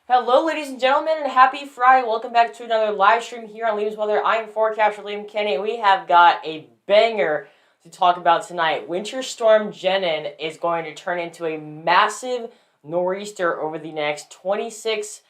Hello, ladies and gentlemen, and happy Friday. Welcome back to another live stream here on Liam's Weather. I am forecaster Liam Kenan. We have got a banger to talk about tonight. Winter storm Jenan is going to turn into a massive nor'easter over the next 26,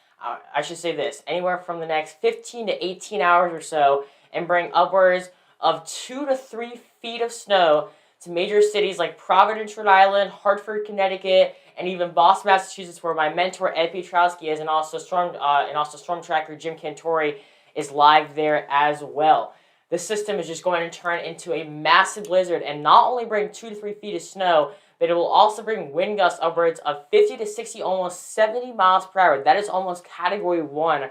anywhere from the next 15 to 18 hours or so, and bring upwards of 2 to 3 feet of snow to major cities like Providence, Rhode Island, Hartford, Connecticut, and even Boston, Massachusetts, where my mentor Ed Piotrowski is, and also storm tracker Jim Cantori is live there as well. This system is just going to turn into a massive blizzard and not only bring 2 to 3 feet of snow, but it will also bring wind gusts upwards of 50 to 60, almost 70 miles per hour. That is almost Category 1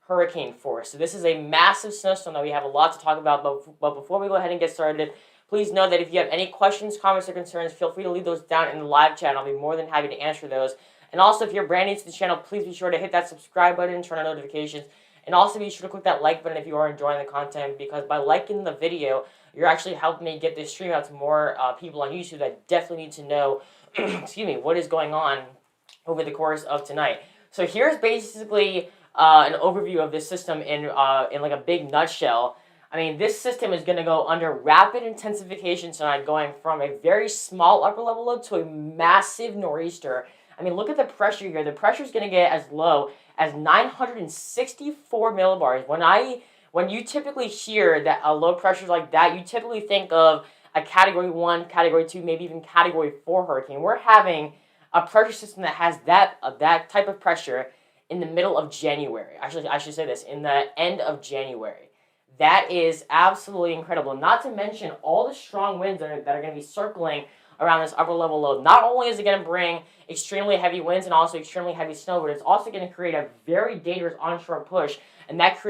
hurricane force. So this is a massive snowstorm that we have a lot to talk about. But before we go ahead and get started, please know that if you have any questions, comments, or concerns, feel free to leave those down in the live chat. I'll be more than happy to answer those. And also, if you're brand new to the channel, please be sure to hit that subscribe button and turn on notifications. And also be sure to click that like button if you are enjoying the content, because by liking the video, you're actually helping me get this stream out to more people on YouTube that definitely need to know what is going on over the course of tonight. So here's basically an overview of this system in like a big nutshell. I mean, this system is going to go under rapid intensification tonight, going from a very small upper level low to a massive nor'easter. I mean, look at the pressure here. The pressure is going to get as low as 964 millibars. When you typically hear that a low pressure like that, you typically think of a Category 1, Category 2, maybe even Category 4 hurricane. We're having a pressure system that has that type of pressure in the middle of January. Actually, I should say this, in the end of January. That is absolutely incredible. Not to mention all the strong winds that are going to be circling around this upper level low. Not only is it going to bring extremely heavy winds and also extremely heavy snow, but it's also going to create a very dangerous onshore push, and that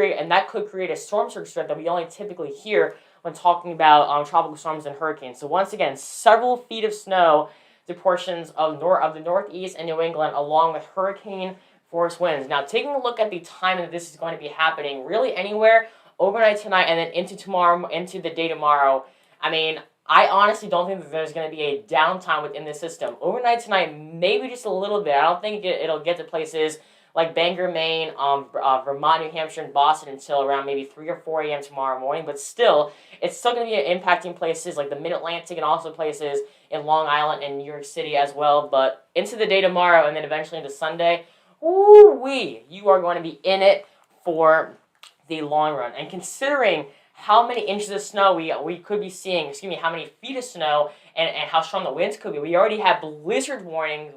could create a storm surge threat that we only typically hear when talking about tropical storms and hurricanes. So once again, several feet of snow to portions of the Northeast and New England, along with hurricane force winds. Now, taking a look at the time that this is going to be happening, really anywhere overnight tonight and then into the day tomorrow. I mean, I honestly don't think that there's going to be a downtime within this system. Overnight tonight, maybe just a little bit. I don't think it'll get to places like Bangor, Maine, Vermont, New Hampshire, and Boston until around maybe 3 or 4 a.m. tomorrow morning. But still, it's still going to be impacting places like the Mid-Atlantic and also places in Long Island and New York City as well. But into the day tomorrow and then eventually into Sunday, you are going to be in it for the long run. And considering how many inches of snow we could be seeing, how many feet of snow, and how strong the winds could be, we already have blizzard warnings.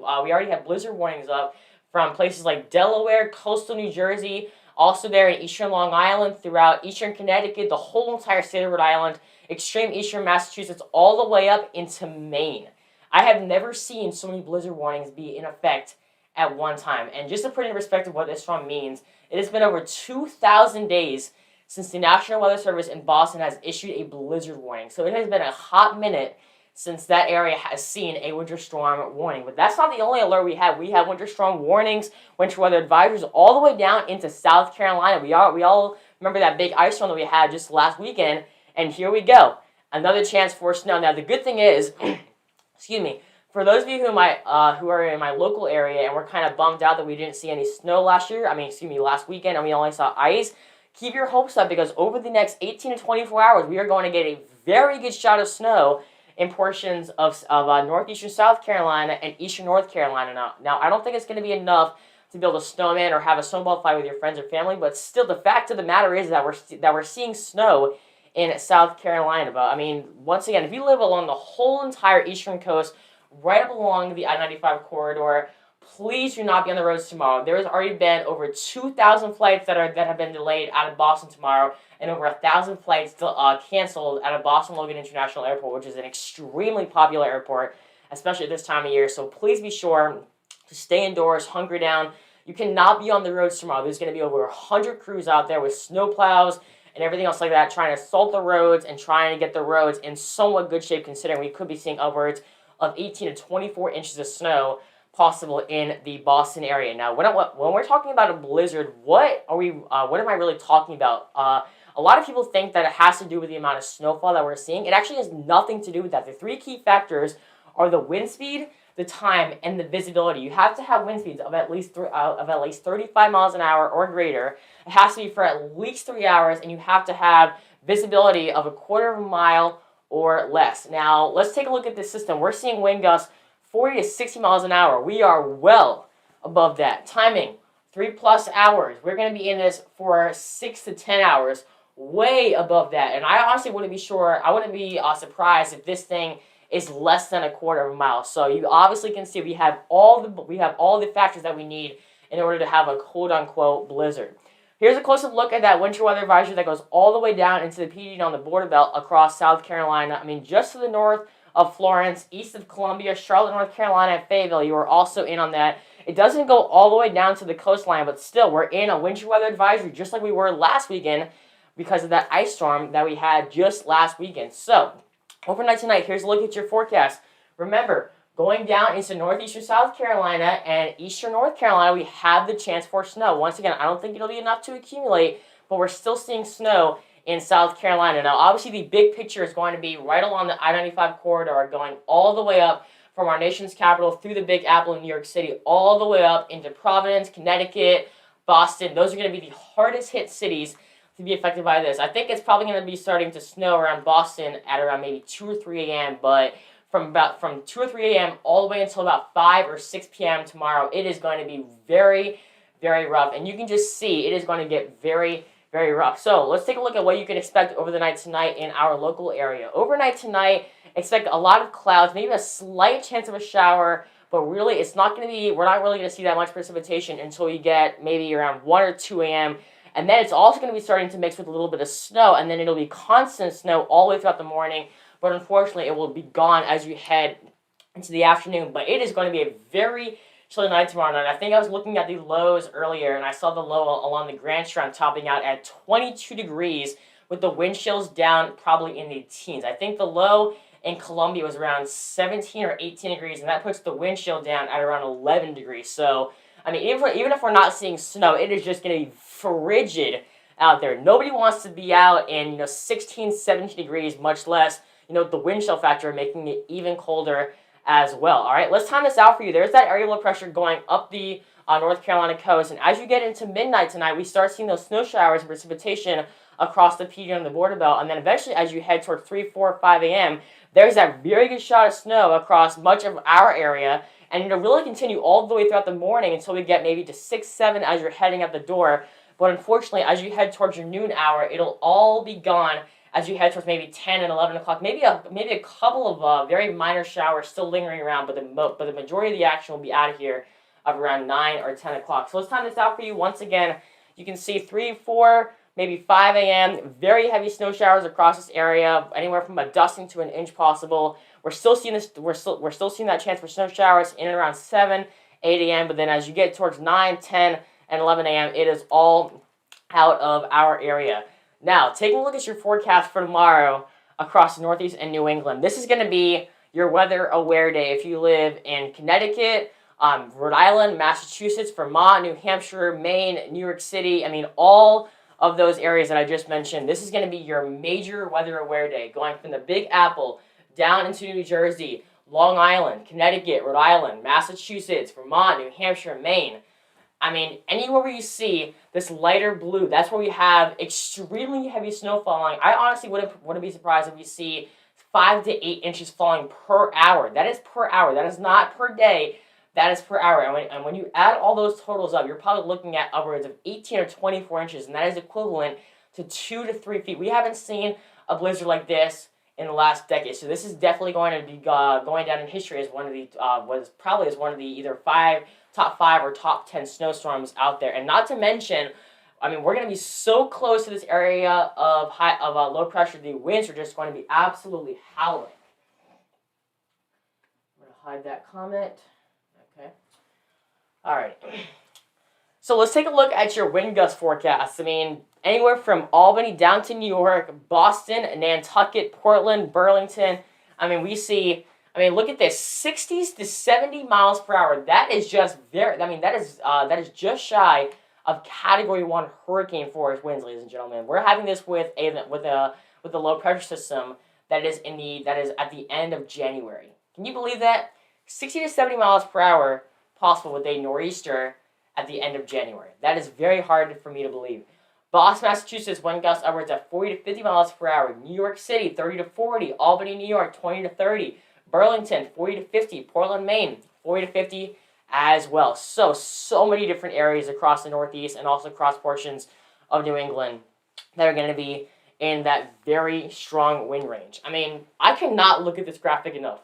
Up from places like Delaware, coastal New Jersey, also there in eastern Long Island, throughout eastern Connecticut, the whole entire state of Rhode Island, extreme eastern Massachusetts, all the way up into Maine. I have never seen so many blizzard warnings be in effect at one time. And just to put in perspective what this storm means, it has been over 2,000 days since the National Weather Service in Boston has issued a blizzard warning. So it has been a hot minute since that area has seen a winter storm warning. But that's not the only alert we have. We have winter storm warnings, winter weather advisories all the way down into South Carolina. We all remember that big ice storm that we had just last weekend, and here we go. Another chance for snow. Now, the good thing is, for those of you who are in my local area and were kind of bummed out that we didn't see any snow last weekend, and we only saw ice, keep your hopes up, because over the next 18 to 24 hours, we are going to get a very good shot of snow in portions of Northeastern South Carolina and Eastern North Carolina. Now, I don't think it's going to be enough to build a snowman or have a snowball fight with your friends or family, but still, the fact of the matter is that we're seeing snow in South Carolina. But, I mean, once again, if you live along the whole entire eastern coast, right up along the I-95 corridor, please do not be on the roads tomorrow. There has already been over 2,000 flights that have been delayed out of Boston tomorrow, and over 1,000 flights canceled out of Boston Logan International Airport, which is an extremely popular airport, especially at this time of year. So please be sure to stay indoors, hunker down. You cannot be on the roads tomorrow. There's going to be over 100 crews out there with snow plows and everything else like that, trying to salt the roads and trying to get the roads in somewhat good shape, considering we could be seeing upwards of 18 to 24 inches of snow possible in the Boston area. Now, when we're talking about a blizzard, what am I really talking about? A lot of people think that it has to do with the amount of snowfall that we're seeing. It actually has nothing to do with that. The three key factors are the wind speed, the time, and the visibility. You have to have wind speeds of at least 35 miles an hour or greater. It has to be for at least 3 hours, and you have to have visibility of a quarter of a mile or less. Now, let's take a look at this system. We're seeing wind gusts 40 to 60 miles an hour. We are well above that. Timing, 3+ hours. We're going to be in this for 6 to 10 hours, way above that. And I honestly wouldn't be sure, I wouldn't be surprised if this thing is less than a quarter of a mile. So you obviously can see we have all the factors that we need in order to have a quote-unquote blizzard. Here's a close-up look at that winter weather advisory that goes all the way down into the PD on the border belt across South Carolina. I mean, just to the north of Florence, east of Columbia, Charlotte, North Carolina, and Fayetteville, you are also in on that. It doesn't go all the way down to the coastline, but still, we're in a winter weather advisory just like we were last weekend because of that ice storm that we had just last weekend. So, overnight tonight, here's a look at your forecast. Remember, going down into northeastern South Carolina and eastern North Carolina, we have the chance for snow. Once again, I don't think it'll be enough to accumulate, but we're still seeing snow in South Carolina. Now, obviously, the big picture is going to be right along the I-95 corridor, going all the way up from our nation's capital through the Big Apple in New York City, all the way up into Providence, Connecticut, Boston. Those are going to be the hardest hit cities to be affected by this. I think it's probably going to be starting to snow around Boston at around maybe 2 or 3 a.m., but from 2 or 3 a.m. all the way until about 5 or 6 p.m. tomorrow, it is going to be very, very rough. And you can just see it is going to get very, very rough. So let's take a look at what you can expect over the night tonight in our local area. Overnight tonight, expect a lot of clouds, maybe a slight chance of a shower, but really it's not going to be, we're not really going to see that much precipitation until you get maybe around 1 or 2 a.m. And then it's also going to be starting to mix with a little bit of snow, and then it'll be constant snow all the way throughout the morning. But unfortunately, it will be gone as you head into the afternoon. But it is going to be a very chilly night tomorrow night. I think I was looking at the lows earlier, and I saw the low along the Grand Strand topping out at 22 degrees with the wind chills down probably in the teens. I think the low in Columbia was around 17 or 18 degrees, and that puts the wind chill down at around 11 degrees. So, I mean, even if we're not seeing snow, it is just going to be frigid out there. Nobody wants to be out in 16, 17 degrees, much less the wind chill factor making it even colder as well. All right, let's time this out for you. There's that area low pressure going up the North Carolina coast, and as you get into midnight tonight, we start seeing those snow showers and precipitation across the PD on the border belt, and then eventually as you head toward 3, 4, 5 a.m., there's that very good shot of snow across much of our area, and it'll really continue all the way throughout the morning until we get maybe to 6, 7 as you're heading out the door. But unfortunately, as you head towards your noon hour, it'll all be gone as you head towards maybe 10 and 11 o'clock. Maybe a couple of very minor showers still lingering around, but the majority of the action will be out of here of around 9 or 10 o'clock. So let's time this out for you. Once again, you can see 3, 4, maybe 5 a.m. Very heavy snow showers across this area, anywhere from a dusting to an inch possible. We're still seeing this. We're still seeing that chance for snow showers in and around 7, 8 a.m. But then as you get towards 9, 10, and 11 a.m., it is all out of our area. Now, taking a look at your forecast for tomorrow across the Northeast and New England. This is going to be your weather-aware day if you live in Connecticut, Rhode Island, Massachusetts, Vermont, New Hampshire, Maine, New York City. I mean, all of those areas that I just mentioned. This is going to be your major weather-aware day, going from the Big Apple down into New Jersey, Long Island, Connecticut, Rhode Island, Massachusetts, Vermont, New Hampshire, Maine. I mean, anywhere where you see this lighter blue, that's where we have extremely heavy snow falling. I honestly wouldn't be surprised if we see 5 to 8 inches falling per hour. That is per hour. That is not per day. That is per hour. And when you add all those totals up, you're probably looking at upwards of 18 or 24 inches, and that is equivalent to 2 to 3 feet. We haven't seen a blizzard like this in the last decade, so this is definitely going to be going down in history as one of the either top 5 or top 10 snowstorms out there. And not to mention, I mean, we're going to be so close to this area of low pressure, the winds are just going to be absolutely howling. I'm going to hide that comment. Okay. All right. So let's take a look at your wind gust forecast. I mean, anywhere from Albany down to New York, Boston, Nantucket, Portland, Burlington. I mean, look at this, 60s to 70 miles per hour. That is just that is just shy of Category 1 hurricane force winds, ladies and gentlemen. We're having this with a low pressure system that is at the end of January. Can you believe that? 60 to 70 miles per hour possible with a nor'easter at the end of January. That is very hard for me to believe. Boston, Massachusetts, wind gusts upwards at 40 to 50 miles per hour. New York City, 30 to 40. Albany, New York, 20 to 30. Burlington, 40 to 50. Portland, Maine, 40 to 50 as well. So many different areas across the Northeast and also across portions of New England that are going to be in that very strong wind range. I mean, I cannot look at this graphic enough.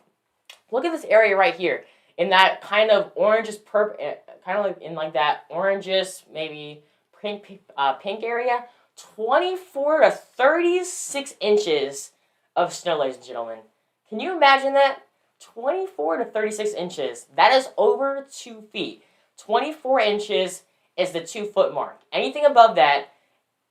Look at this area right here. In that kind of orangish purple, kind of like in like that orangish, maybe pink area. 24 to 36 inches of snow, ladies and gentlemen. Can you imagine that? 24 to 36 inches. That is over 2 feet. 24 inches is the 2 foot mark. Anything above that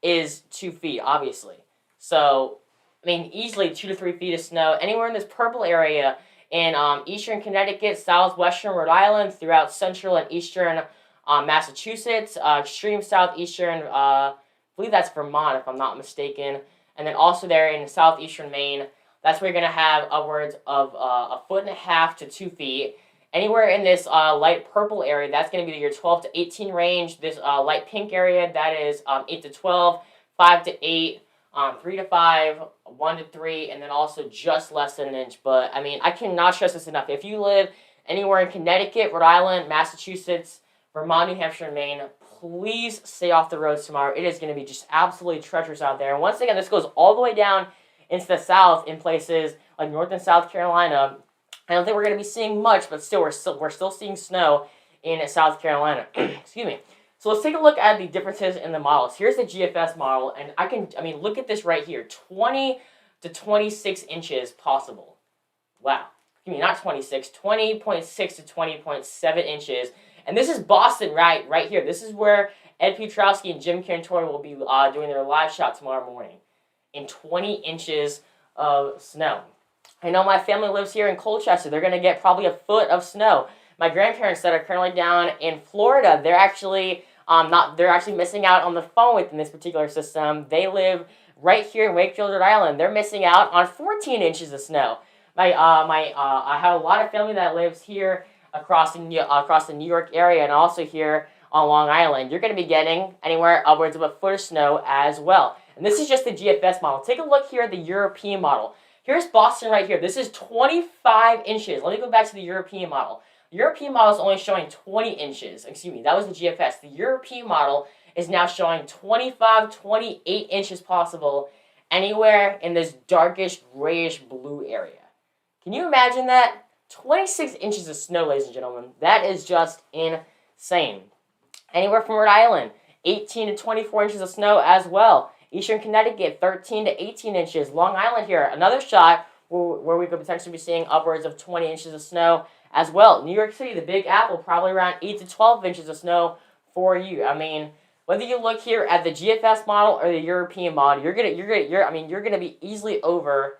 is 2 feet, obviously. So, I mean, easily 2 to 3 feet of snow. Anywhere in this purple area in eastern Connecticut, southwestern Rhode Island, throughout central and eastern Massachusetts, extreme southeastern, I believe that's Vermont if I'm not mistaken, and then also there in southeastern Maine, that's where you're going to have upwards of 1.5 to 2 feet. Anywhere in this light purple area, that's going to be your 12 to 18 range. This light pink area, that is 8 to 12, 5 to 8, 3 to 5, 1 to 3, and then also just less than an inch. But, I mean, I cannot stress this enough. If you live anywhere in Connecticut, Rhode Island, Massachusetts, Vermont, New Hampshire, and Maine, please stay off the roads tomorrow. It is going to be just absolutely treacherous out there. And once again, this goes all the way down into the south in places like North and South Carolina. I don't think we're going to be seeing much, but still, we're still seeing snow in South Carolina. Excuse me. So let's take a look at the differences in the models. Here's the GFS model, and I mean, look at this right here. 20 to 26 inches possible. Wow. Excuse me, not 26, 20.6 to 20.7 inches. And this is Boston right here. This is where Ed Piotrowski and Jim Cantori will be doing their live shot tomorrow morning. In 20 inches of snow. I know my family lives here in Colchester. They're going to get probably a foot of snow. My grandparents that are currently down in Florida, they're actually missing out on the phone within this particular system. They live right here in Wakefield, Rhode Island. They're missing out on 14 inches of snow. I have a lot of family that lives here across the New York area and also here on Long Island. You're going to be getting anywhere upwards of a foot of snow as well. And this is just the GFS model. Take a look here at the European model. Here's Boston right here. This is 25 inches. Let me go back to the European model. The European model is only showing 20 inches. Excuse me, that was the GFS. The European model is now showing 25, 28 inches possible anywhere in this darkish, grayish blue area. Can you imagine that? 26 inches of snow, ladies and gentlemen. That is just insane. Anywhere from Rhode Island, 18 to 24 inches of snow as well. Eastern Connecticut, 13 to 18 inches. Long Island here, another shot where we could potentially be seeing upwards of 20 inches of snow as well. New York City, the Big Apple, probably around 8 to 12 inches of snow for you. I mean, whether you look here at the GFS model or the European model, you're gonna be easily over,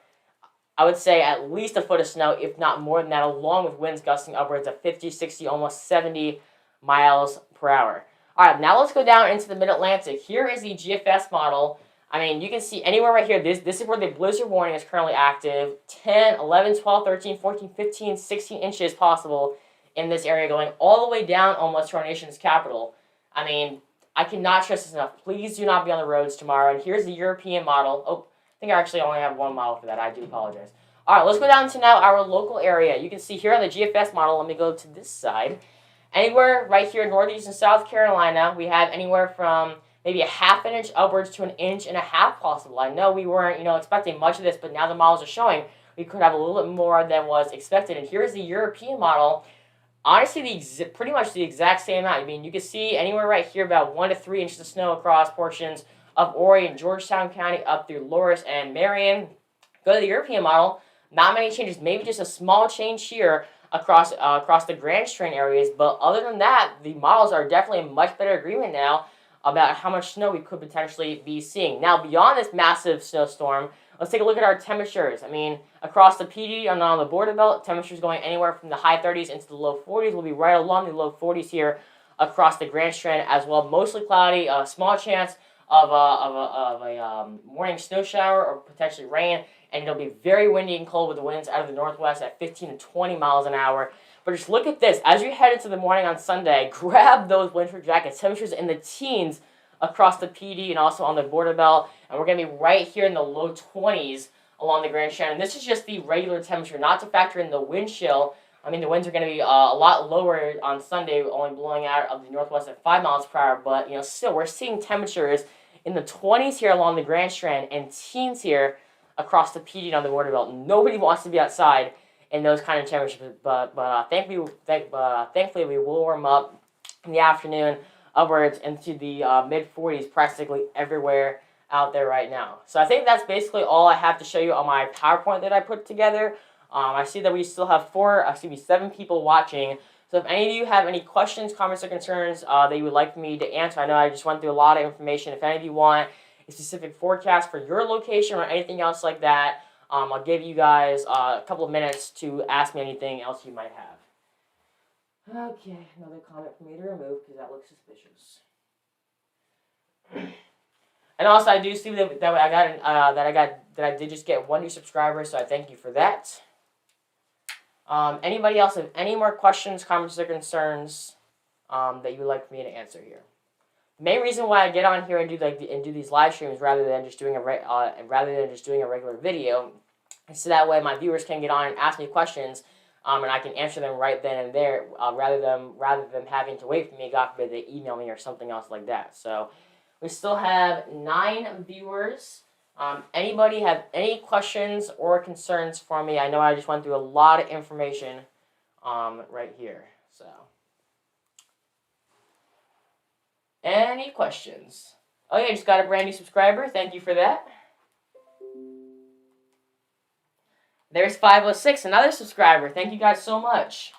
I would say, at least a foot of snow, if not more than that, along with winds gusting upwards of 50, 60, almost 70 miles per hour. All right, now let's go down into the Mid-Atlantic. Here is the GFS model. I mean, you can see anywhere right here, this is where the blizzard warning is currently active. 10, 11, 12, 13, 14, 15, 16 inches possible in this area, going all the way down almost to our nation's capital. I mean, I cannot stress this enough. Please do not be on the roads tomorrow. And here's the European model. Oh, I think I actually only have one model for that. I do apologize. All right, let's go down to now our local area. You can see here on the GFS model, let me go to this side. Anywhere right here in Northeastern South Carolina, we have anywhere from maybe a half an inch upwards to 1.5 inches possible. I know we weren't, expecting much of this, but now the models are showing we could have a little bit more than was expected. And here's the European model. Honestly, pretty much the exact same amount. I mean, you can see anywhere right here about 1 to 3 inches of snow across portions of Horry and Georgetown County up through Loris and Marion. Go to the European model. Not many changes. Maybe just a small change here across the Grand Strain areas, but other than that, the models are definitely in much better agreement now about how much snow we could potentially be seeing. Now, beyond this massive snowstorm, let's take a look at our temperatures. I mean, across the PD and on the border belt, temperatures going anywhere from the high 30s into the low 40s. We'll be right along the low 40s here across the Grand Strand as well. Mostly cloudy, a small chance of a morning snow shower or potentially rain and it'll be very windy and cold with the winds out of the northwest at 15 to 20 miles an hour. But just look at this. As you head into the morning on Sunday, grab those winter jackets. Temperatures in the teens across the PD and also on the border belt. And we're going to be right here in the low 20s along the Grand Shannon. This is just the regular temperature, not to factor in the wind chill. I mean, the winds are going to be a lot lower on Sunday, only blowing out of the northwest at 5 miles per hour. But, still, we're seeing temperatures in the 20s here along the Grand Strand and teens here across the PD and on the border belt. Nobody wants to be outside in those kind of temperatures, but thankfully we will warm up in the afternoon upwards into the mid-40s practically everywhere out there right now. So I think that's basically all I have to show you on my PowerPoint that I put together. I see that we still have 7 people watching. So if any of you have any questions, comments, or concerns that you would like me to answer, I know I just went through a lot of information. If any of you want a specific forecast for your location or anything else like that, I'll give you guys a couple of minutes to ask me anything else you might have. Okay, another comment for me to remove because that looks suspicious. And also, I do see that I did just get 1 new subscriber, so I thank you for that. Anybody else have any more questions, comments, or concerns that you would like me to answer here? The main reason why I get on here and do these live streams rather than just doing a regular video is so that way my viewers can get on and ask me questions, and I can answer them right then and there, rather than having to wait for me. God forbid they email me or something else like that. So we still have 9 viewers. Anybody have any questions or concerns for me? I know I just went through a lot of information right here. So, any questions? Oh yeah, just got a brand new subscriber. Thank you for that. There's 506, another subscriber. Thank you guys so much.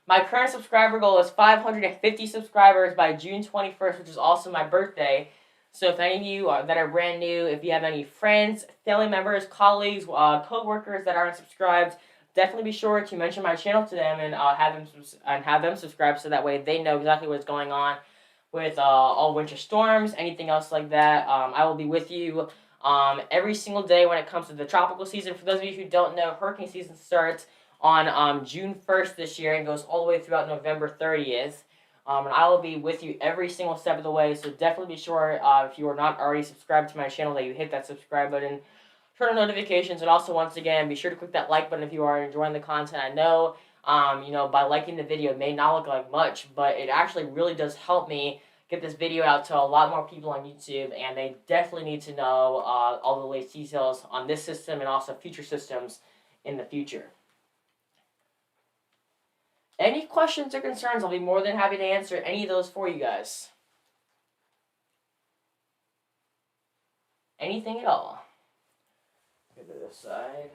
My current subscriber goal is 550 subscribers by June 21st, which is also my birthday. So if any of you that are brand new, if you have any friends, family members, colleagues, co-workers that aren't subscribed, definitely be sure to mention my channel to them and have them subscribe so that way they know exactly what's going on with all winter storms, anything else like that. I will be with you every single day when it comes to the tropical season. For those of you who don't know, hurricane season starts on June 1st this year and goes all the way throughout November 30th. And I will be with you every single step of the way, so definitely be sure, if you are not already subscribed to my channel, that you hit that subscribe button, turn on notifications, and also, once again, be sure to click that like button if you are enjoying the content. I know, by liking the video, it may not look like much, but it actually really does help me get this video out to a lot more people on YouTube, and they definitely need to know all the latest details on this system and also future systems in the future. Any questions or concerns, I'll be more than happy to answer any of those for you guys. Anything at all. Go to this side.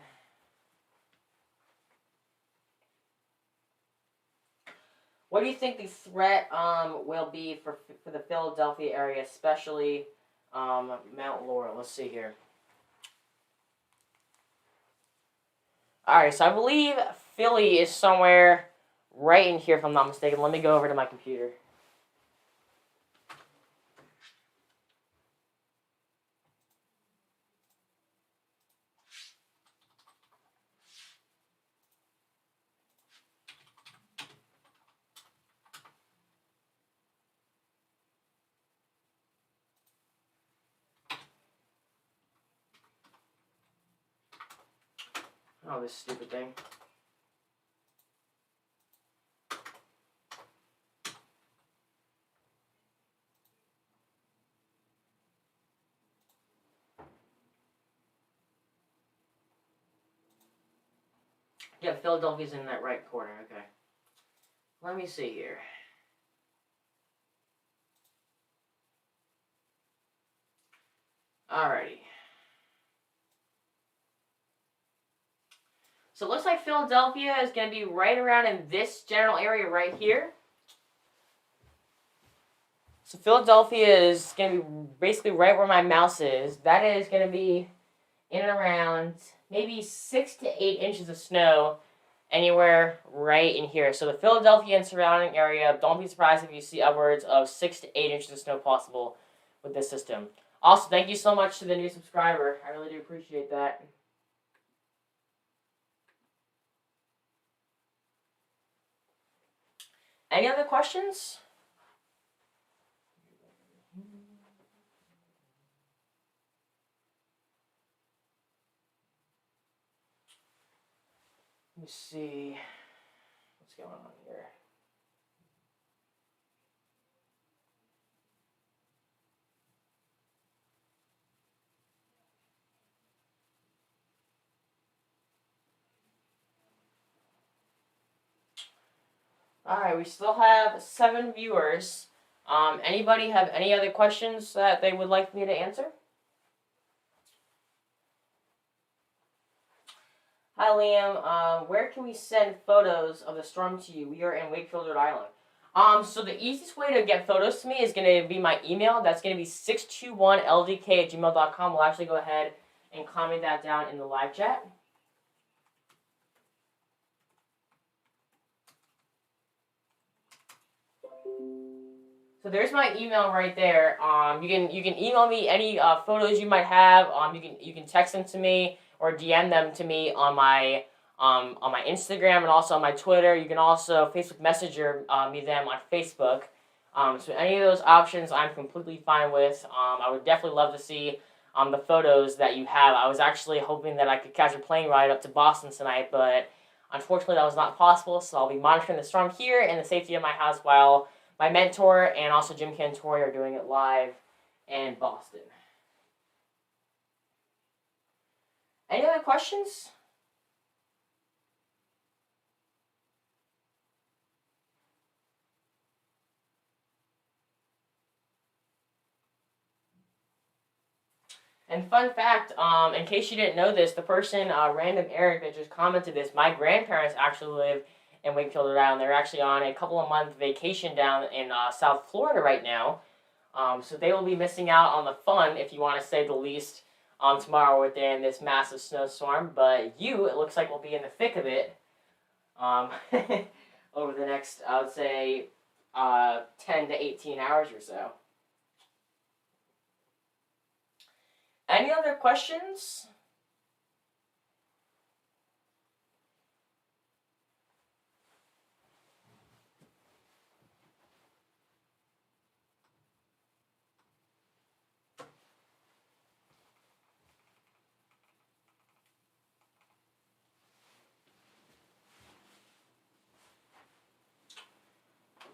What do you think the threat will be for the Philadelphia area, especially Mount Laurel? Let's see here. Alright, so I believe Philly is somewhere right in here, if I'm not mistaken. Let me go over to my computer. Oh, this stupid thing. Yeah, Philadelphia's in that right corner, okay. Let me see here. Alrighty. So it looks like Philadelphia is going to be right around in this general area right here. So Philadelphia is going to be basically right where my mouse is. That is going to be in and around maybe 6 to 8 inches of snow anywhere right in here. So the Philadelphia and surrounding area, don't be surprised if you see upwards of 6 to 8 inches of snow possible with this system. Also, thank you so much to the new subscriber. I really do appreciate that. Any other questions? Let me see what's going on here. Alright, we still have 7 viewers. Anybody have any other questions that they would like me to answer? Hi, Liam. Where can we send photos of the storm to you? We are in Wakefield, Rhode Island. So the easiest way to get photos to me is going to be my email. That's going to be 621ldk@gmail.com. We'll actually go ahead and comment that down in the live chat. So there's my email right there. You can email me any photos you might have. You can text them to me or DM them to me on my Instagram and also on my Twitter. You can also Facebook Messenger me them on Facebook. So any of those options I'm completely fine with. I would definitely love to see the photos that you have. I was actually hoping that I could catch a plane ride up to Boston tonight, but unfortunately that was not possible. So I'll be monitoring the storm here in the safety of my house while my mentor and also Jim Cantori are doing it live in Boston. Any other questions? And fun fact, in case you didn't know this, the person, Random Eric, that just commented this, my grandparents actually live in Wakefield, Rhode Island. They're actually on a couple of month vacation down in South Florida right now. So they will be missing out on the fun, if you want to say the least, tomorrow within this massive snowstorm. But you, it looks like, will be in the thick of it over the next, I would say, 10 to 18 hours or so. Any other questions?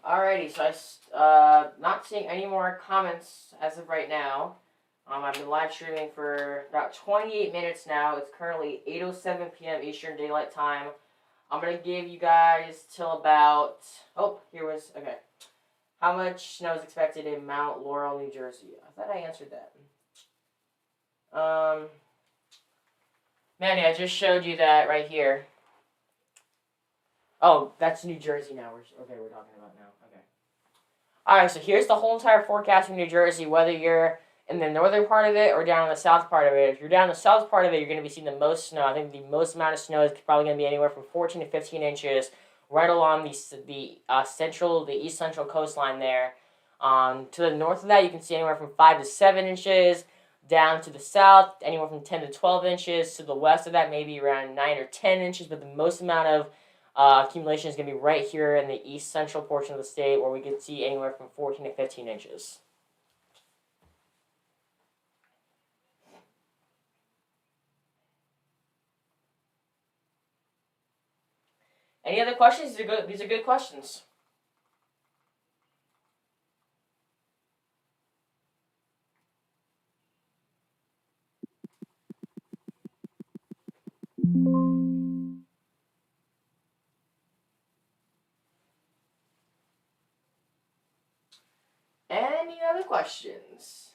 Alrighty, so I'm not seeing any more comments as of right now. I've been live streaming for about 28 minutes now. It's currently 8:07 p.m. Eastern Daylight Time. I'm going to give you guys till about... Oh, okay. How much snow is expected in Mount Laurel, New Jersey? I thought I answered that. Manny, I just showed you that right here. Oh, that's New Jersey now. We're talking about now. Okay. Alright, so here's the whole entire forecast for New Jersey, whether you're in the northern part of it or down in the south part of it. If you're down in the south part of it, you're going to be seeing the most snow. I think the most amount of snow is probably going to be anywhere from 14 to 15 inches right along the east central coastline there. To the north of that, you can see anywhere from 5 to 7 inches. Down to the south, anywhere from 10 to 12 inches. To the west of that, maybe around 9 or 10 inches. But the most amount of accumulation is going to be right here in the east central portion of the state, where we can see anywhere from 14 to 15 inches. Any other questions? These are good questions. Any other questions?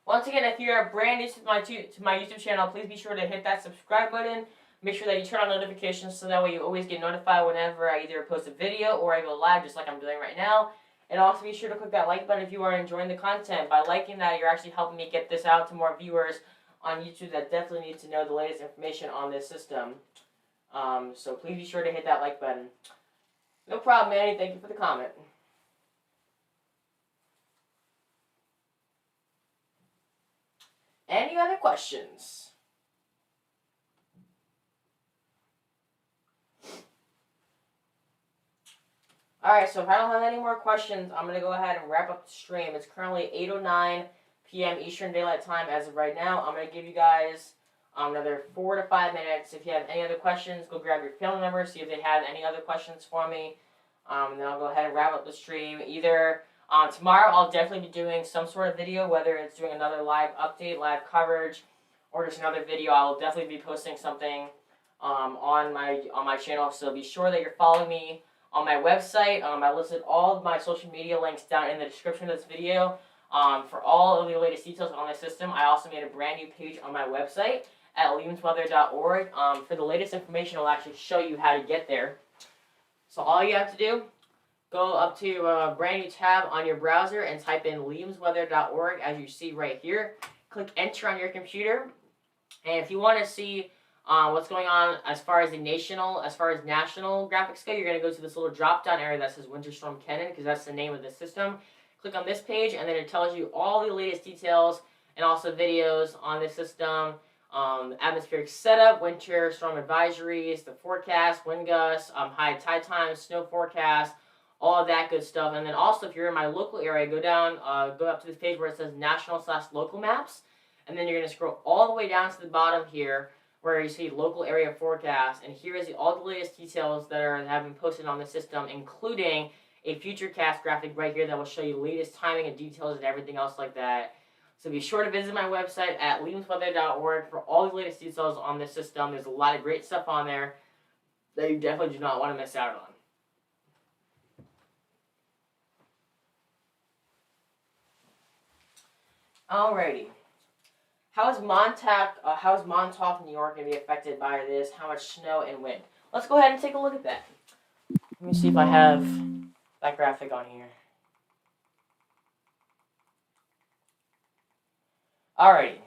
Once again, if you're brand new to my YouTube channel, please be sure to hit that subscribe button. Make sure that you turn on notifications so that way you always get notified whenever I either post a video or I go live, just like I'm doing right now. And also be sure to click that like button if you are enjoying the content. By liking that, you're actually helping me get this out to more viewers on YouTube that definitely need to know the latest information on this system. So please be sure to hit that like button. No problem, Manny. Thank you for the comment. Any other questions? Alright, so if I don't have any more questions, I'm going to go ahead and wrap up the stream. It's currently 8:09 p.m. Eastern Daylight Time as of right now. I'm going to give you guys another 4 to 5 minutes. If you have any other questions, go grab your family members, see if they have any other questions for me. And then I'll go ahead and wrap up the stream. Either tomorrow I'll definitely be doing some sort of video, whether it's doing another live update, live coverage, or just another video. I will definitely be posting something on my channel, so be sure that you're following me on my website. I listed all of my social media links down in the description of this video. For all of the latest details on the system, I also made a brand new page on my website at lehmansweather.org. For the latest information, I'll actually show you how to get there. So all you have to do, go up to a brand new tab on your browser and type in lehmansweather.org as you see right here. Click enter on your computer. And if you want to see what's going on as far as national graphics go, you're going to go to this little drop-down area that says Winter Storm Kenan, because that's the name of the system. Click on this page, and then it tells you all the latest details and also videos on the system, atmospheric setup, winter storm advisories, the forecast, wind gusts, high tide times, snow forecast, all of that good stuff. And then also, if you're in my local area, go up to this page where it says national/local maps, and then you're going to scroll all the way down to the bottom here, where you see local area forecast, and here is all the latest details that have been posted on the system, including a futurecast graphic right here that will show you the latest timing and details and everything else like that. So be sure to visit my website at lehmansweather.org for all the latest details on this system. There's a lot of great stuff on there that you definitely do not want to miss out on. Alrighty. How is Montauk, New York, going to be affected by this? How much snow and wind? Let's go ahead and take a look at that. Let me see if I have that graphic on here. Alrighty.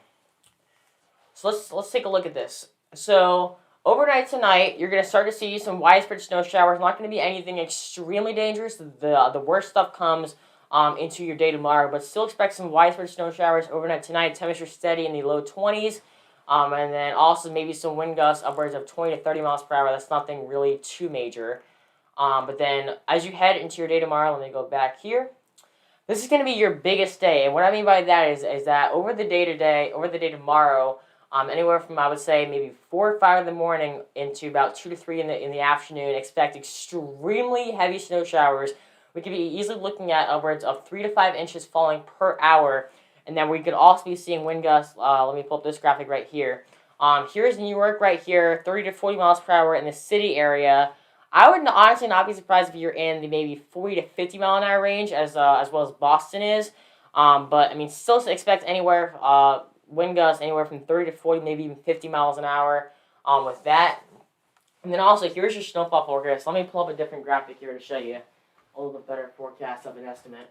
So let's take a look at this. So overnight tonight, you're going to start to see some widespread snow showers. Not going to be anything extremely dangerous. The worst stuff comes into your day tomorrow, but still expect some widespread snow showers overnight tonight. Temperature steady in the low 20s, and then also maybe some wind gusts upwards of 20 to 30 miles per hour. That's nothing really too major. But then as you head into your day tomorrow, let me go back here. This is going to be your biggest day, and what I mean by that is that over the day tomorrow, anywhere from, I would say, maybe 4 or 5 in the morning into about 2 to 3 in the afternoon, expect extremely heavy snow showers. We could be easily looking at upwards of 3 to 5 inches falling per hour, and then we could also be seeing wind gusts. Let me pull up this graphic right here. Here's New York right here, 30 to 40 miles per hour in the city area. I would honestly not be surprised if you're in the maybe 40 to 50 mile an hour range, as well as Boston is. But I mean, still expect anywhere wind gusts anywhere from 30 to 40, maybe even 50 miles an hour with that. And then also, here's your snowfall forecast. Let me pull up a different graphic here to show you a little bit better forecast of an estimate.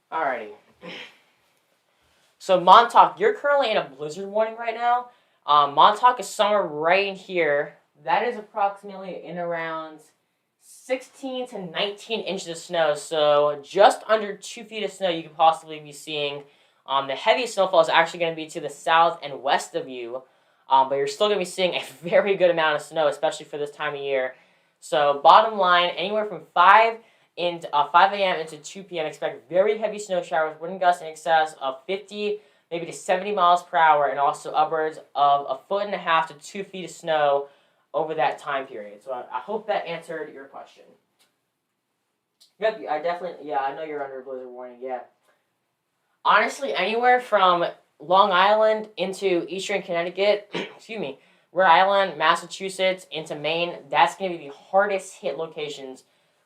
Alrighty. So Montauk, you're currently in a blizzard warning right now. Montauk is somewhere right in here. That is approximately in around 16 to 19 inches of snow. So just under 2 feet of snow you could possibly be seeing. The heaviest snowfall is actually going to be to the south and west of you. But you're still going to be seeing a very good amount of snow, especially for this time of year. So bottom line, anywhere from 5 a.m. into 2 p.m. expect very heavy snow showers, wind gusts in excess of 50, maybe to 70 miles per hour, and also upwards of 1.5 to 2 feet of snow over that time period. So I hope that answered your question. Yep, I know you're under a blizzard warning, yeah. Honestly, anywhere from Long Island into eastern Connecticut, excuse me, Rhode Island, Massachusetts, into Maine, that's going to be the hardest hit locations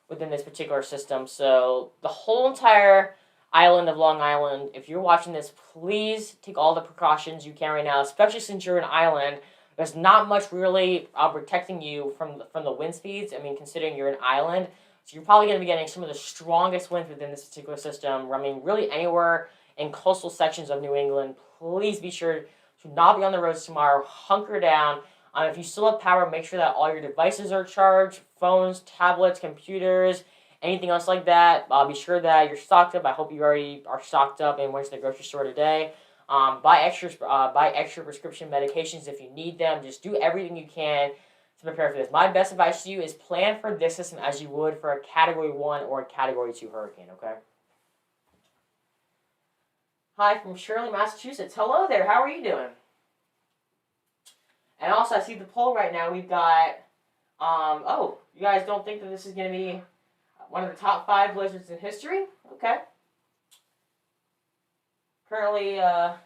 within this particular system. So the whole entire island of Long Island, if you're watching this, please take all the precautions you can right now, especially since you're an island. There's not much really protecting you from the wind speeds. I mean, considering you're an island, so you're probably going to be getting some of the strongest winds within this particular system. I mean, really anywhere in coastal sections of New England, please be sure to not be on the roads tomorrow. Hunker down. If you still have power, make sure that all your devices are charged, phones, tablets, computers, anything else like that. Be sure that you're stocked up. I hope you already are stocked up and went to the grocery store today. Buy extra prescription medications if you need them. Just do everything you can to prepare for this. My best advice to you is plan for this system as you would for a Category 1 or a Category 2 hurricane, okay? Hi from Shirley, Massachusetts. Hello there. How are you doing? And also, I see the poll right now. We've got, oh, you guys don't think that this is going to be one of the top 5 blizzards in history? Okay. Currently have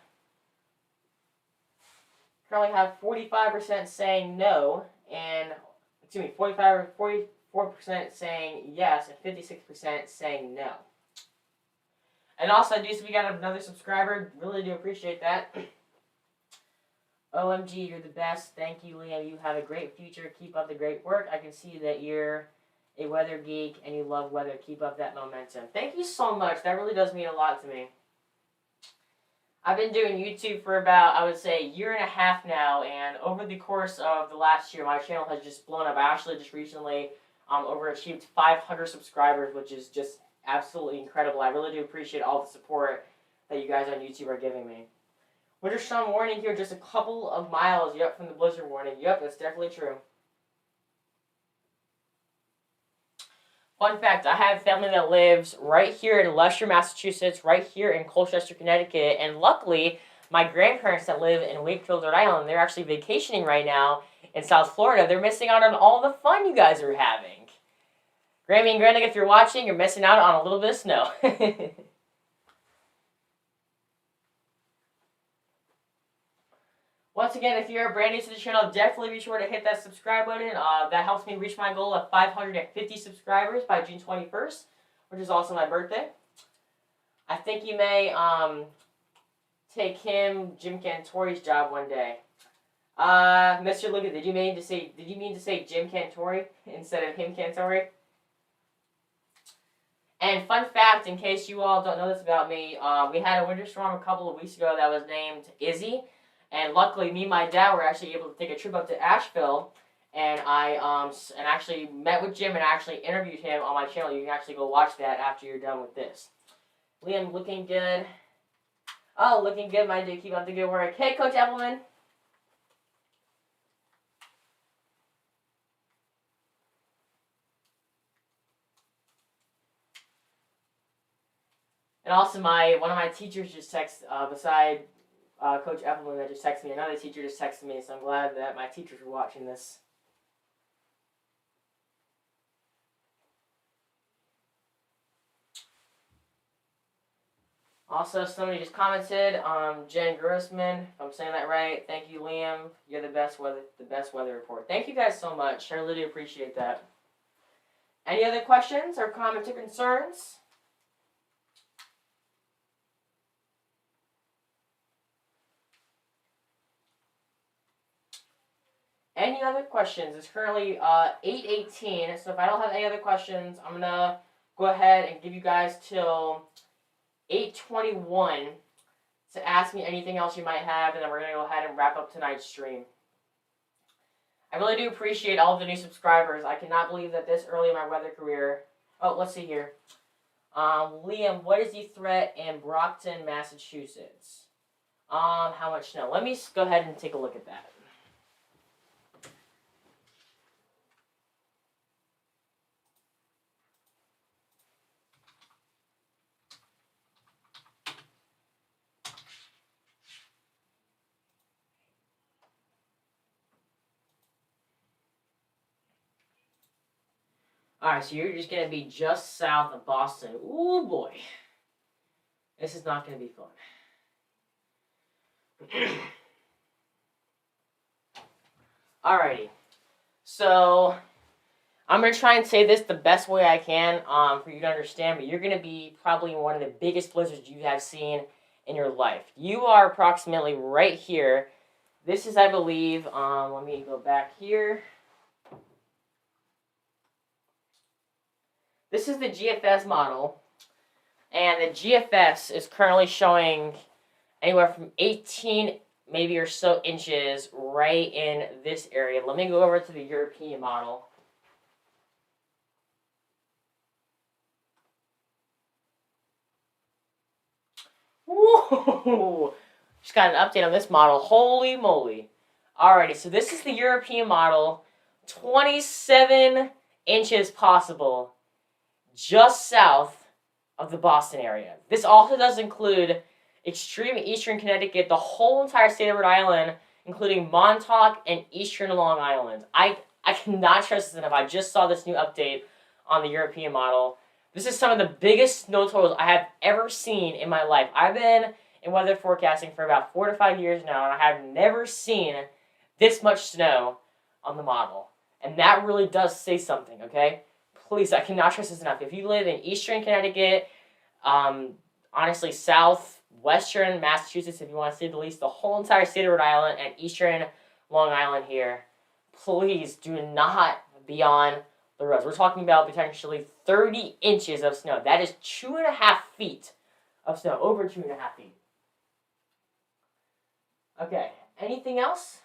45% saying no, and, 44% saying yes, and 56% saying no. And also, I do see we got another subscriber. Really do appreciate that. OMG, you're the best. Thank you, Liam. You have a great future. Keep up the great work. I can see that you're a weather geek and you love weather. Keep up that momentum. Thank you so much. That really does mean a lot to me. I've been doing YouTube for about, I would say, a year and a half now, and over the course of the last year, my channel has just blown up. I actually just recently overachieved 500 subscribers, which is just absolutely incredible. I really do appreciate all the support that you guys on YouTube are giving me. Winter storm warning here, just a couple of miles, yep, from the blizzard warning. Yep, that's definitely true. Fun fact, I have family that lives right here in Leicester, Massachusetts, right here in Colchester, Connecticut, and luckily, my grandparents that live in Wakefield, Rhode Island, they're actually vacationing right now in South Florida. They're missing out on all the fun you guys are having. Grammy and Granny, if you're watching, you're missing out on a little bit of snow. Once again, if you're brand new to the channel, definitely be sure to hit that subscribe button. That helps me reach my goal of 550 subscribers by June 21st, which is also my birthday. I think you may take Jim Cantori's job one day. Mr. Luca, did you mean to say Jim Cantori instead of him Cantori? And fun fact, in case you all don't know this about me, we had a winter storm a couple of weeks ago that was named Izzy. And luckily, me and my dad were actually able to take a trip up to Asheville, and I actually met with Jim and actually interviewed him on my channel. You can actually go watch that after you're done with this. Liam, looking good. Oh, looking good, my dude. Keep up the good work. Hey, Coach Evelyn. And also, one of my teachers just texted beside. Coach Evelyn that just texted me. Another teacher just texted me, so I'm glad that my teachers were watching this. Also, somebody just commented, Jen Grossman, if I'm saying that right. Thank you, Liam. You're the best weather report. Thank you guys so much. I really do appreciate that. Any other questions or comments or concerns? Any other questions? It's currently 8:18, so if I don't have any other questions, I'm going to go ahead and give you guys till 8:21 to ask me anything else you might have, and then we're going to go ahead and wrap up tonight's stream. I really do appreciate all of the new subscribers. I cannot believe that this early in my weather career... Oh, let's see here. Liam, what is the threat in Brockton, Massachusetts? How much snow? Let me go ahead and take a look at that. Alright, so you're just going to be just south of Boston. Ooh, boy. This is not going to be fun. Alrighty. So, I'm going to try and say this the best way I can for you to understand, but you're going to be probably in one of the biggest blizzards you have seen in your life. You are approximately right here. This is, I believe, let me go back here. This is the GFS model, and the GFS is currently showing anywhere from 18 maybe or so inches right in this area. Let me go over to the European model. Whoa! Just got an update on this model. Holy moly. Alrighty, so this is the European model. 27 inches possible just south of the Boston area. This also does include extreme eastern Connecticut, the whole entire state of Rhode Island, including Montauk and eastern Long Island. I cannot stress this enough. I just saw this new update on the European model. This is some of the biggest snow totals I have ever seen in my life. I've been in weather forecasting for about 4 to 5 years now, and I have never seen this much snow on the model. And that really does say something, okay? Please, I cannot stress this enough. If you live in eastern Connecticut, honestly, southwestern Massachusetts, if you want to say the least, the whole entire state of Rhode Island, and eastern Long Island here, please do not be on the roads. We're talking about potentially 30 inches of snow. That is 2.5 feet of snow, over 2.5 feet. Okay, anything else?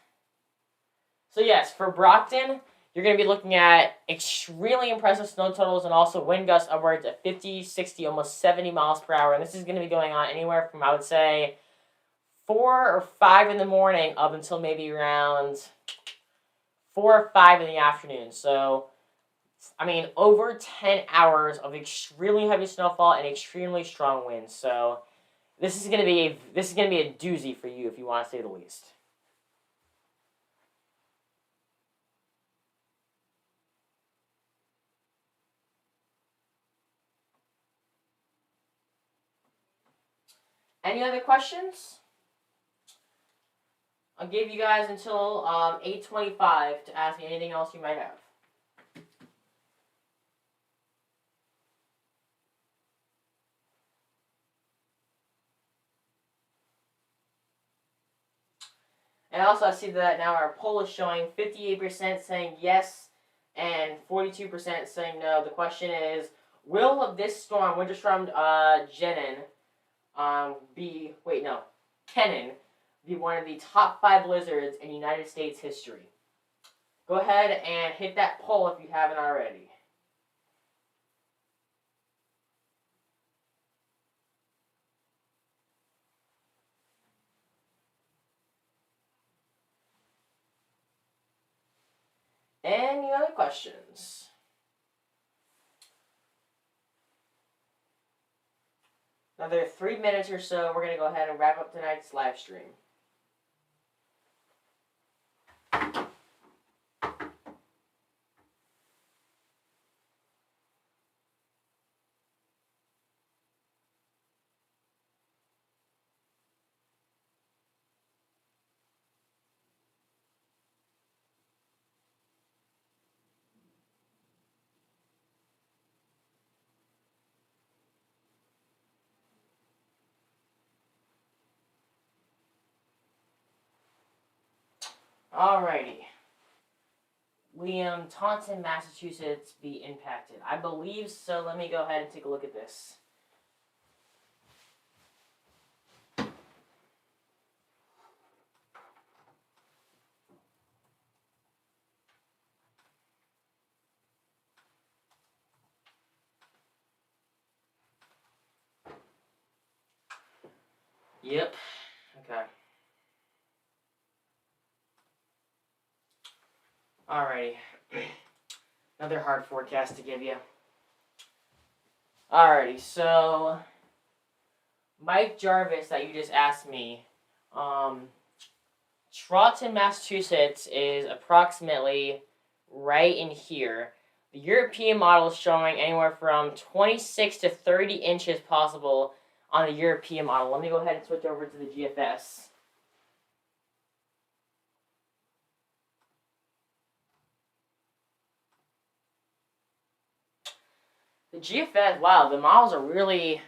So yes, for Brockton, you're going to be looking at extremely impressive snow totals and also wind gusts upwards of 50, 60, almost 70 miles per hour. And this is going to be going on anywhere from, I would say, 4 or 5 in the morning up until maybe around 4 or 5 in the afternoon. So, I mean, over 10 hours of extremely heavy snowfall and extremely strong winds. So, this is going to be a doozy for you, if you want to say the least. Any other questions? I'll give you guys until 8:25 to ask me anything else you might have. And also, I see that now our poll is showing 58% saying yes and 42% saying no. The question is, will this storm, winter storm Jenan, Kenan, be one of the top 5 blizzards in United States history? Go ahead and hit that poll if you haven't already. Any other questions? Another 3 minutes or so, we're going to go ahead and wrap up tonight's live stream. Alrighty. Liam, Taunton, Massachusetts be impacted? I believe so. Let me go ahead and take a look at this. Yep. Okay. Alrighty. Another hard forecast to give you. Alrighty, so Mike Jarvis that you just asked me, Taunton, Massachusetts is approximately right in here. The European model is showing anywhere from 26 to 30 inches possible on the European model. Let me go ahead and switch over to the GFS. The GFS, wow, the models are really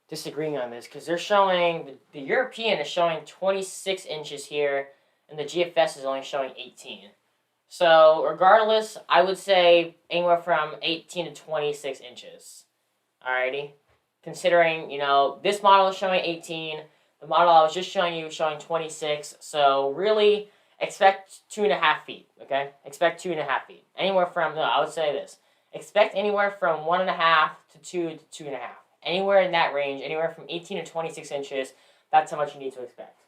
disagreeing on this because they're showing, the European is showing 26 inches here, and the GFS is only showing 18. So regardless, I would say anywhere from 18 to 26 inches. Alrighty? Considering, this model is showing 18, the model I was just showing you is showing 26, so really expect 2.5 feet, okay? Expect 2.5 feet. I would say this. Expect anywhere from 1.5 to 2 to 2.5. Anywhere in that range, anywhere from 18 to 26 inches, that's how much you need to expect.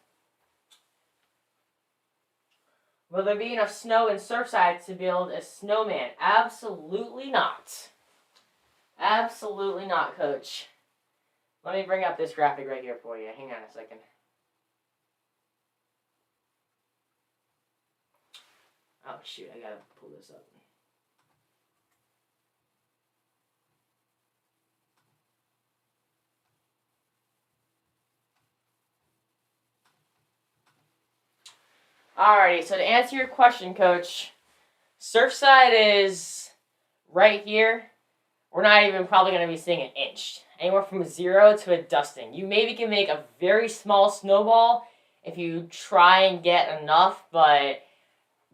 Will there be enough snow in Surfside to build a snowman? Absolutely not. Absolutely not, Coach. Let me bring up this graphic right here for you. Hang on a second. Oh, shoot. I gotta pull this up. Alrighty, so to answer your question, Coach, Surfside is right here. We're not even probably going to be seeing an inch. Anywhere from 0 to a dusting. You maybe can make a very small snowball if you try and get enough, but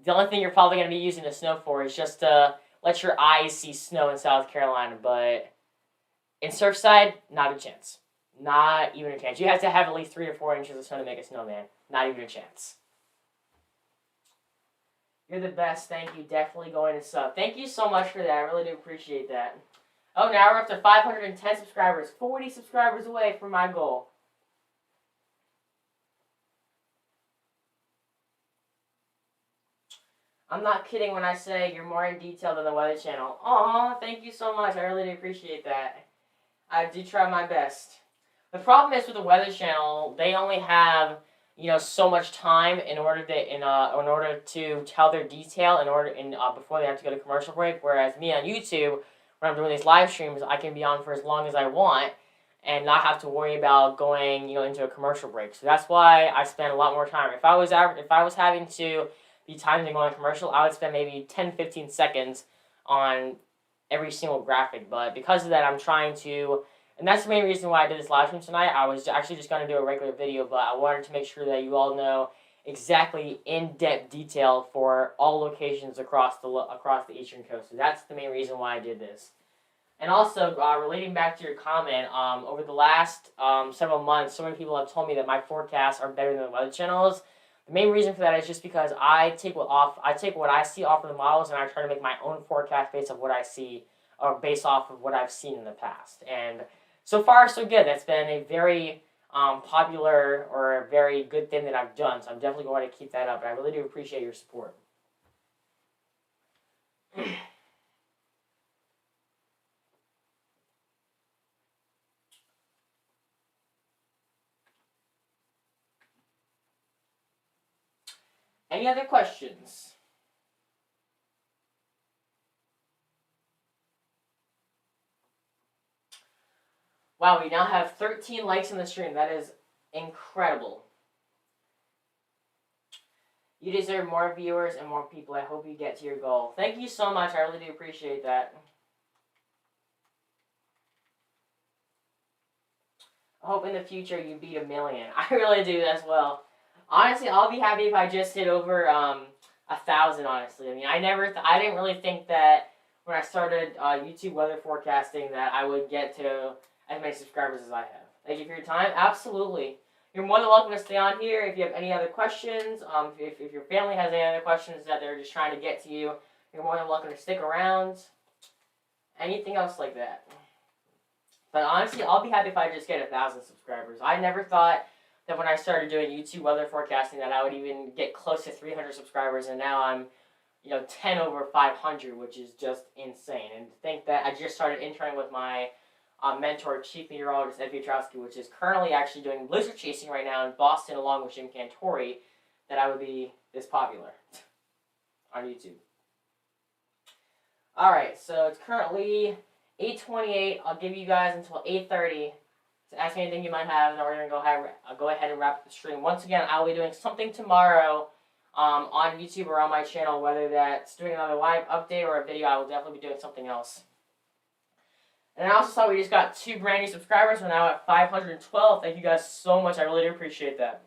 the only thing you're probably going to be using the snow for is just to let your eyes see snow in South Carolina. But in Surfside, not a chance. Not even a chance. You have to have at least 3 or 4 inches of snow to make a snowman. Not even a chance. You're the best. Thank you. Definitely going to sub. Thank you so much for that. I really do appreciate that. Oh, now we're up to 510 subscribers. 40 subscribers away from my goal. I'm not kidding when I say you're more in detail than the Weather Channel. Aw, thank you so much. I really do appreciate that. I do try my best. The problem is with the Weather Channel, they only have so much time in order to tell their detail before they have to go to commercial break. Whereas me on YouTube, when I'm doing these live streams, I can be on for as long as I want and not have to worry about going into a commercial break. So that's why I spend a lot more time. If I was having to be timed to go on a commercial, I would spend maybe 10-15 seconds on every single graphic. But because of that, I'm trying to. And that's the main reason why I did this live stream tonight. I was actually just going to do a regular video, but I wanted to make sure that you all know exactly in-depth detail for all locations across the Eastern Coast. So that's the main reason why I did this. And also, relating back to your comment, over the last several months, so many people have told me that my forecasts are better than the Weather Channel's. The main reason for that is just because I take what I see off of the models, and I try to make my own forecast based off what I see, or based off of what I've seen in the past. And so far, so good. That's been a very popular or a very good thing that I've done. So I'm definitely going to keep that up. And I really do appreciate your support. Any other questions? Wow, we now have 13 likes in the stream. That is incredible. You deserve more viewers and more people. I hope you get to your goal. Thank you so much. I really do appreciate that. I hope in the future you beat 1 million. I really do as well. Honestly, I'll be happy if I just hit over 1,000, honestly. I mean, I didn't really think that when I started YouTube weather forecasting that I would get to as many subscribers as I have. Thank you for your time. Absolutely. You're more than welcome to stay on here if you have any other questions. If your family has any other questions that they're just trying to get to you, you're more than welcome to stick around. Anything else like that. But honestly, I'll be happy if I just get 1,000 subscribers. I never thought that when I started doing YouTube weather forecasting that I would even get close to 300 subscribers, and now I'm 10 over 500, which is just insane. And to think that I just started interning with my mentor, Chief Meteorologist Ed Piotrowski, which is currently actually doing blizzard chasing right now in Boston along with Jim Cantori, that I would be this popular on YouTube. Alright, so it's currently 8:28. I'll give you guys until 8:30 to ask me anything you might have, and then we're going to go ahead and wrap up the stream. Once again, I'll be doing something tomorrow on YouTube or on my channel, whether that's doing another live update or a video. I will definitely be doing something else. And I also saw we just got 2 brand new subscribers. We're now at 512. Thank you guys so much. I really do appreciate that.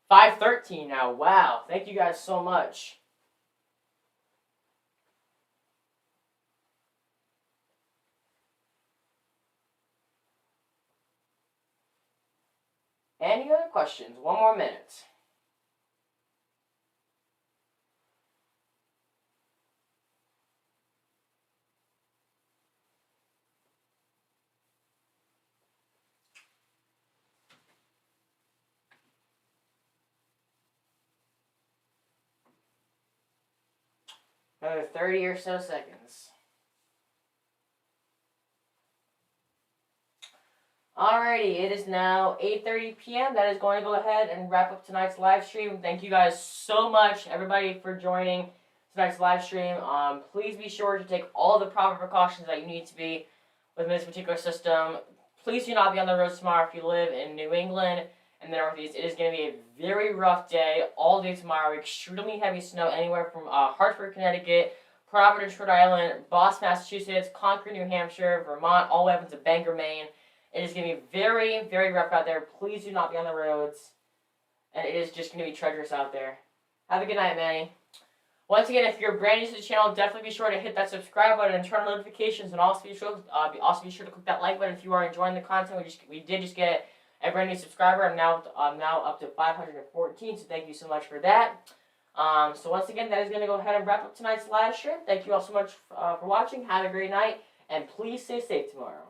513 now. Wow. Thank you guys so much. Any other questions? One more minute. Another 30 or so seconds. Alrighty, it is now 8:30 p.m. That is going to go ahead and wrap up tonight's live stream. Thank you guys so much, everybody, for joining tonight's live stream. Please be sure to take all the proper precautions that you need to be with this particular system. Please do not be on the roads tomorrow if you live in New England and the Northeast. It is going to be a very rough day all day tomorrow. Extremely heavy snow anywhere from Hartford, Connecticut, Providence, Rhode Island, Boston, Massachusetts, Concord, New Hampshire, Vermont, all the way up into Bangor, Maine. It is going to be very, very rough out there. Please do not be on the roads. And it is just going to be treacherous out there. Have a good night, Manny. Once again, if you're brand new to the channel, definitely be sure to hit that subscribe button and turn on notifications. And also be sure to click that like button if you are enjoying the content. We did just get a brand new subscriber. I'm now up to 514, so thank you so much for that. So once again, that is going to go ahead and wrap up tonight's live stream. Thank you all so much for watching. Have a great night. And please stay safe tomorrow.